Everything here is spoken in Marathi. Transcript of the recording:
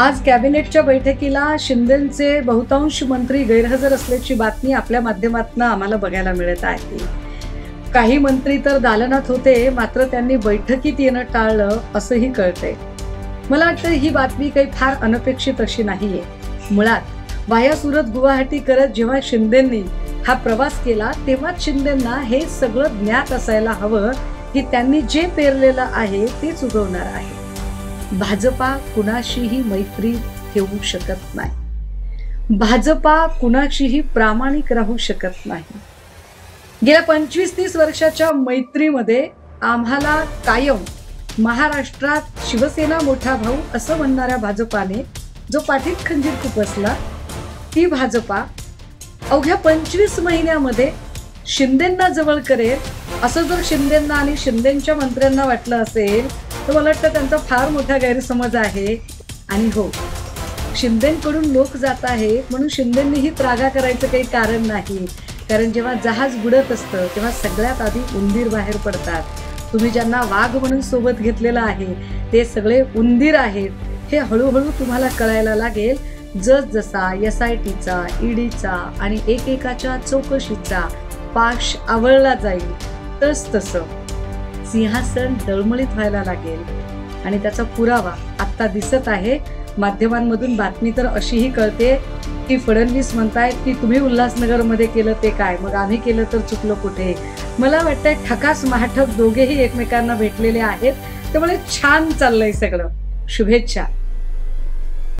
आज कॅबिनेटच्या बैठकीला शिंदेचे बहुतांश मंत्री गैरहजर असल्याची बातमी आपल्या माध्यमातून आम्हाला बघायला मिळत आहे। काही मंत्री तर दालनात होते, मात्र त्यांनी बैठकीत येणं टाळलं असंही कळतंय। मला वाटतं ही बातमी काही फार अनपेक्षित अशी नाहीये। मुळात वाया सुरत गुवाहाटी करत जेव्हा शिंदेंनी हा प्रवास केला तेव्हाच शिंदेंना हे सगळं ज्ञात असायला हवं की त्यांनी जे पेरलेलं आहे तेच उगवणार आहे। भाजपा कुणाशीही मैत्री ठेवू शकत नाही, भाजपा कुणाशीही प्रामाणिक राहू शकत नाही। गेल्या 25-30 वर्षाच्या मैत्रीमध्ये आम्हाला कायम महाराष्ट्रात शिवसेना मोठा भाऊ असं म्हणणाऱ्या भाजपाने जो पाठीत खंजीर खुपसला, ती भाजपा अवघ्या 25 महिन्यामध्ये शिंदेंना जवळ करेल असं जर शिंदेंना आणि शिंदेंच्या मंत्र्यांना वाटलं असेल तर मला वाटतं त्यांचा फार मोठा गैरसमज आहे। आणि हो, शिंदेंकडून लोक जात आहेत म्हणून शिंदेंनीही त्रागा करायचं काही कारण नाही। कारण जेव्हा जहाज बुडत असतं तेव्हा सगळ्यात आधी उंदीर बाहेर पडतात। तुम्ही ज्यांना वाघ म्हणून सोबत घेतलेलं आहे ते सगळे उंदीर आहेत, हे हळूहळू तुम्हाला कळायला लागेल। जसा SITचा, EDचा आणि एकेकाच्या चौकशीचा पाश आवळला जाईल तसं सिंहासन डळमळीत व्हायला लागेल। आणि त्याचा पुरावा आता दिसत आहे। माध्यमांमधून बातमी तर अशीही कळते की फडणवीस म्हणतायत की तुम्ही उल्हासनगरमध्ये केलं ते काय, मग आम्ही केलं तर चुकलो कुठे। मला वाटतंय ठकास महाठक दोघेही एकमेकांना भेटलेले आहेत, त्यामुळे छान चाललंय सगळं। शुभेच्छा।